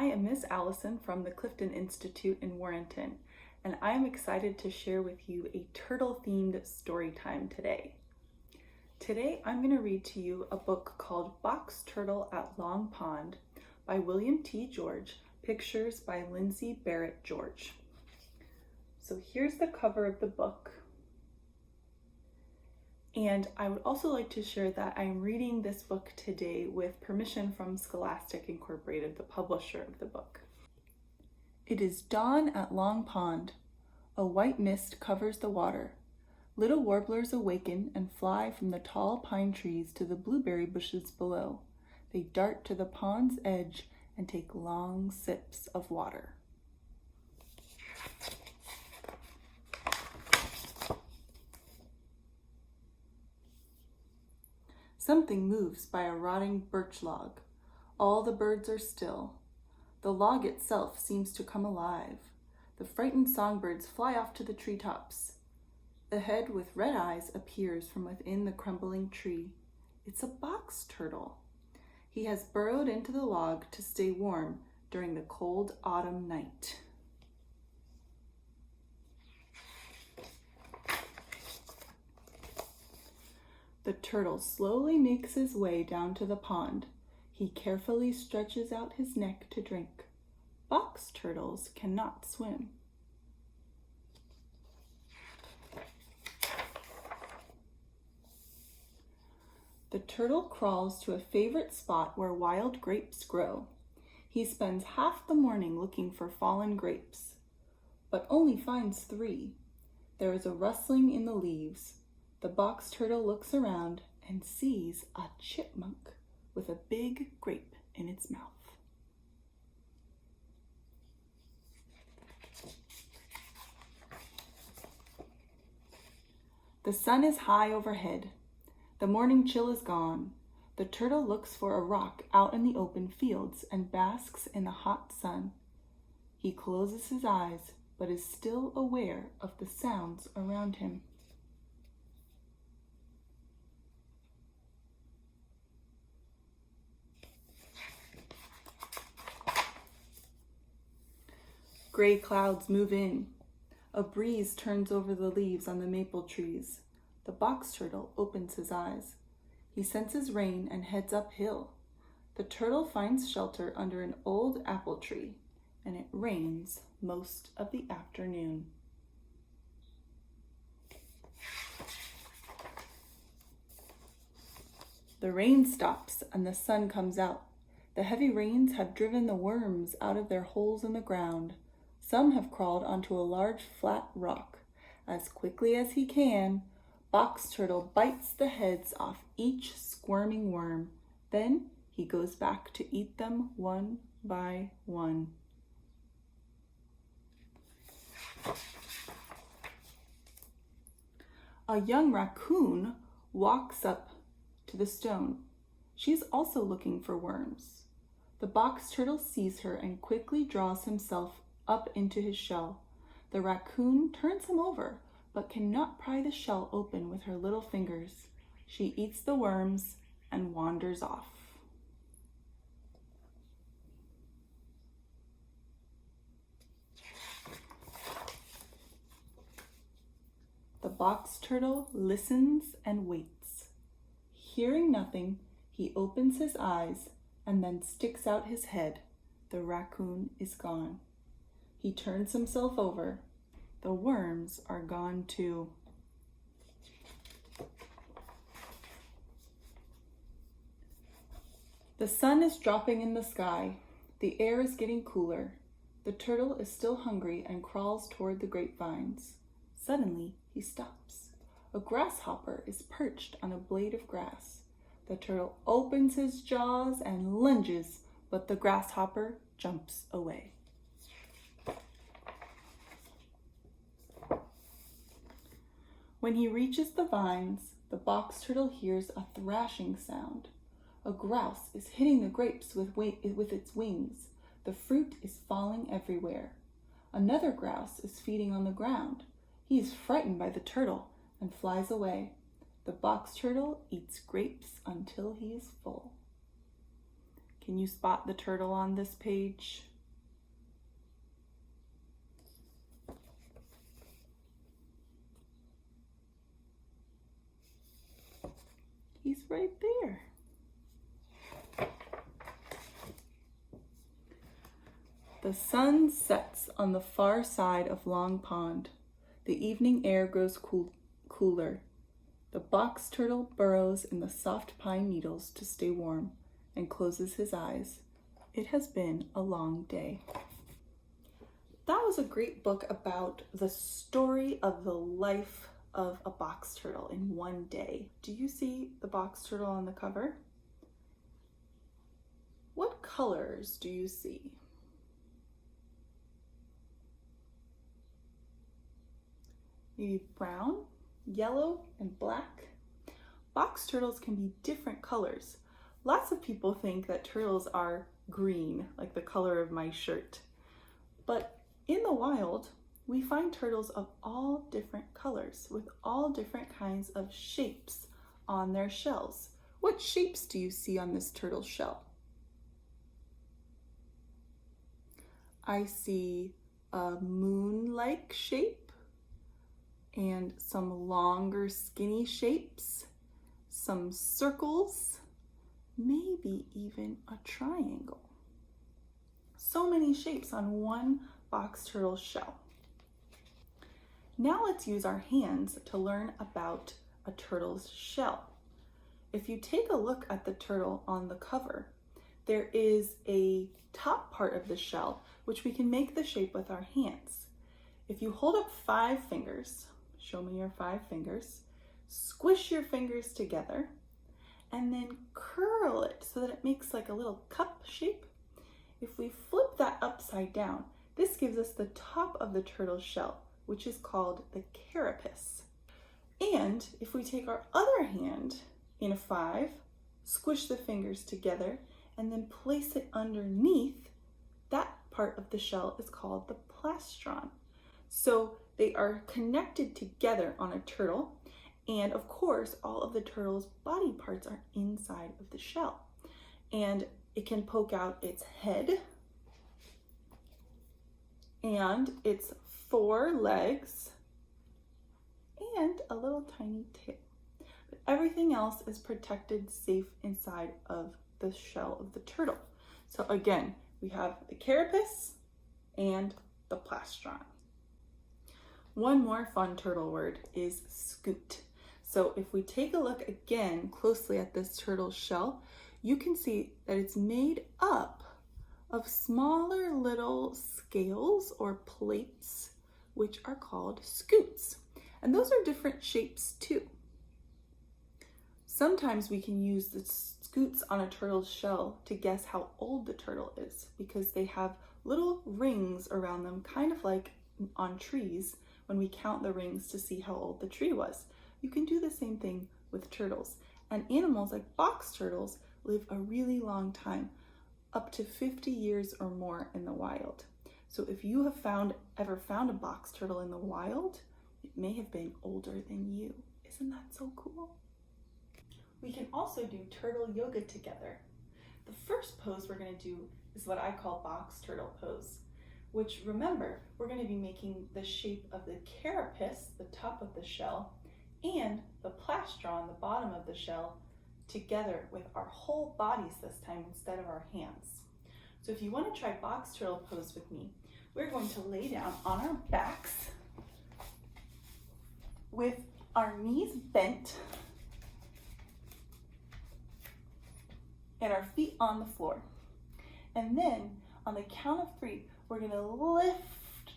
I am Ms Alison from the Clifton Institute in Warrenton, and I am excited to share with you a turtle-themed story time today. Today I'm going to read to you a book called Box Turtle at Long Pond by William T. George, pictures by Lindsay Barrett George. So here's the cover of the book. And I would also like to share that I'm reading this book today with permission from Scholastic Incorporated, the publisher of the book. It is dawn at Long Pond. A white mist covers the water. Little warblers awaken and fly from the tall pine trees to the blueberry bushes below. They dart to the pond's edge and take long sips of water. Something moves by a rotting birch log. All the birds are still. The log itself seems to come alive. The frightened songbirds fly off to the treetops. A head with red eyes appears from within the crumbling tree. It's a box turtle. He has burrowed into the log to stay warm during the cold autumn night. The turtle slowly makes his way down to the pond. He carefully stretches out his neck to drink. Box turtles cannot swim. The turtle crawls to a favorite spot where wild grapes grow. He spends half the morning looking for fallen grapes, but only finds 3. There is a rustling in the leaves. The box turtle looks around and sees a chipmunk with a big grape in its mouth. The sun is high overhead. The morning chill is gone. The turtle looks for a rock out in the open fields and basks in the hot sun. He closes his eyes, but is still aware of the sounds around him. Gray clouds move in. A breeze turns over the leaves on the maple trees. The box turtle opens his eyes. He senses rain and heads uphill. The turtle finds shelter under an old apple tree, and it rains most of the afternoon. The rain stops and the sun comes out. The heavy rains have driven the worms out of their holes in the ground. Some have crawled onto a large flat rock. As quickly as he can, Box Turtle bites the heads off each squirming worm. Then he goes back to eat them one by one. A young raccoon walks up to the stone. She's also looking for worms. The box turtle sees her and quickly draws himself up into his shell. The raccoon turns him over, but cannot pry the shell open with her little fingers. She eats the worms and wanders off. The box turtle listens and waits. Hearing nothing, he opens his eyes and then sticks out his head. The raccoon is gone. He turns himself over. The worms are gone too. The sun is dropping in the sky. The air is getting cooler. The turtle is still hungry and crawls toward the grapevines. Suddenly, he stops. A grasshopper is perched on a blade of grass. The turtle opens his jaws and lunges, but the grasshopper jumps away. When he reaches the vines, the box turtle hears a thrashing sound. A grouse is hitting the grapes with its wings. The fruit is falling everywhere. Another grouse is feeding on the ground. He is frightened by the turtle and flies away. The box turtle eats grapes until he is full. Can you spot the turtle on this page? He's right there. The sun sets on the far side of Long Pond. The evening air grows cooler. The box turtle burrows in the soft pine needles to stay warm and closes his eyes. It has been a long day. That was a great book about the story of the life of a box turtle in one day. Do you see the box turtle on the cover? What colors do you see? Maybe brown, yellow, and black. Box turtles can be different colors. Lots of people think that turtles are green, like the color of my shirt. But in the wild, we find turtles of all different colors with all different kinds of shapes on their shells. What shapes do you see on this turtle shell? I see a moon-like shape and some longer skinny shapes, some circles, maybe even a triangle. So many shapes on one box turtle shell. Now let's use our hands to learn about a turtle's shell. If you take a look at the turtle on the cover, there is a top part of the shell which we can make the shape with our hands. If you hold up 5 fingers, show me your 5 fingers, squish your fingers together, and then curl it so that it makes like a little cup shape. If we flip that upside down, this gives us the top of the turtle shell, which is called the carapace. And if we take our other hand in a 5, squish the fingers together, and then place it underneath, that part of the shell is called the plastron. So they are connected together on a turtle, and of course, all of the turtle's body parts are inside of the shell. And it can poke out its head and its 4 legs and a little tiny tail. But everything else is protected safe inside of the shell of the turtle. So again, we have the carapace and the plastron. One more fun turtle word is scoot. So if we take a look again closely at this turtle shell, you can see that it's made up of smaller little scales or plates, which are called scoots. And those are different shapes too. Sometimes we can use the scoots on a turtle's shell to guess how old the turtle is, because they have little rings around them, kind of like on trees when we count the rings to see how old the tree was. You can do the same thing with turtles. And animals like box turtles live a really long time, up to 50 years or more in the wild. So if you have ever found a box turtle in the wild, it may have been older than you. Isn't that so cool? We can also do turtle yoga together. The first pose we're going to do is what I call box turtle pose, which, remember, we're going to be making the shape of the carapace, the top of the shell, and the plastron, the bottom of the shell, together with our whole bodies this time instead of our hands. So if you want to try box turtle pose with me, we're going to lay down on our backs with our knees bent and our feet on the floor. And then on the count of 3, we're going to lift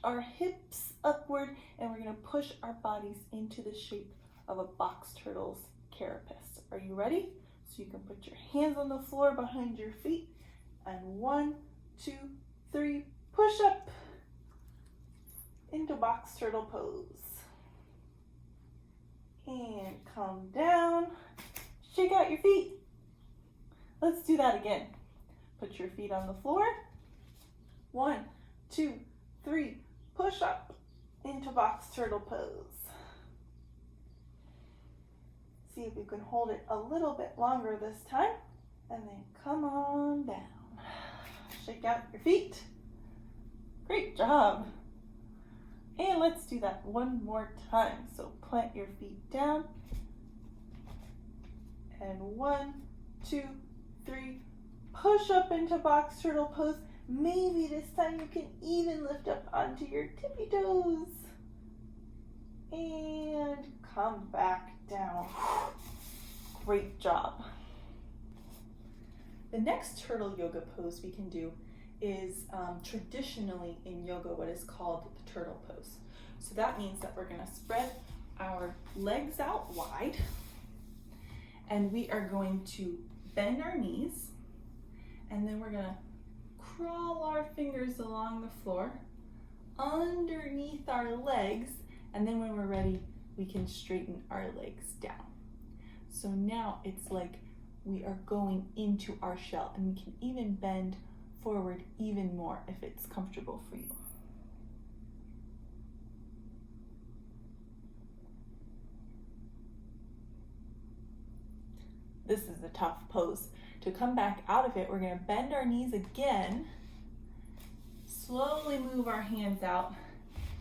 our hips upward and we're going to push our bodies into the shape of a box turtle's carapace. Are you ready? So you can put your hands on the floor behind your feet, and 1, 2, 3, push up into box turtle pose. And come down, shake out your feet. Let's do that again. Put your feet on the floor. 1, 2, 3, push up into box turtle pose. See if you can hold it a little bit longer this time, and then come on down. Shake out your feet. Great job. And let's do that one more time. So plant your feet down. And 1, 2, 3, push up into box turtle pose. Maybe this time you can even lift up onto your tippy toes. And come back down. Great job. The next turtle yoga pose we can do is traditionally in yoga what is called the turtle pose. So that means that we're going to spread our legs out wide, and we are going to bend our knees, and then we're going to crawl our fingers along the floor underneath our legs, and then when we're ready, we can straighten our legs down. So now it's like we are going into our shell, and we can even bend forward even more if it's comfortable for you. This is a tough pose. To come back out of it, we're going to bend our knees again, slowly move our hands out,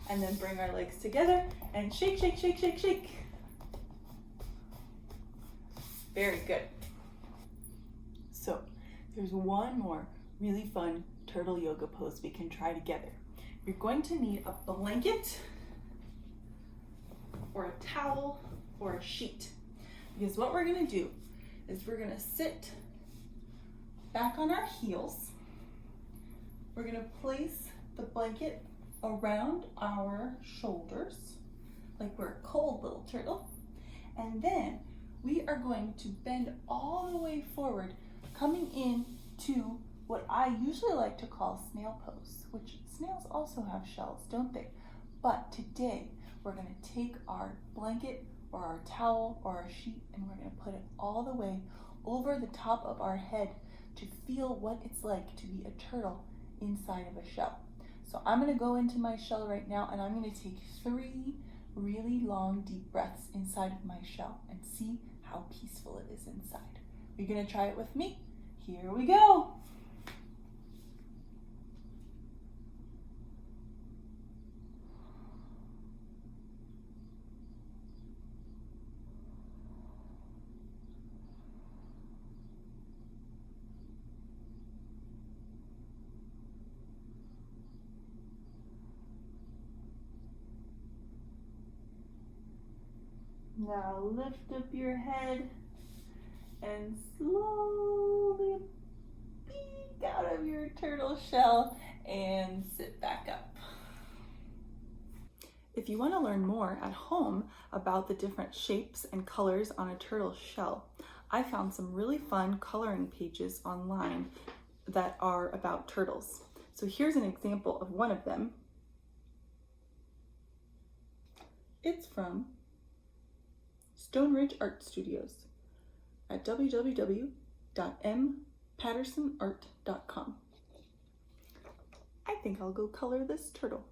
and then bring our legs together and shake, shake, shake, shake, shake. Very good. So there's one more really fun turtle yoga pose we can try together. You're going to need a blanket or a towel or a sheet, because what we're going to do is we're going to sit back on our heels. We're going to place the blanket around our shoulders like we're a cold little turtle, and then we are going to bend all the way forward, coming in to what I usually like to call snail pose, which snails also have shells, don't they? But today we're going to take our blanket or our towel or our sheet, and we're going to put it all the way over the top of our head to feel what it's like to be a turtle inside of a shell. So I'm going to go into my shell right now, and I'm going to take 3 really long deep breaths inside of my shell and see how peaceful it is inside. You're going to try it with me? Here we go. Now lift up your head and slowly peek out of your turtle shell and sit back up. If you want to learn more at home about the different shapes and colors on a turtle shell, I found some really fun coloring pages online that are about turtles. So here's an example of one of them. It's from Stone Ridge Art Studios at www.mpattersonart.com. I think I'll go color this turtle.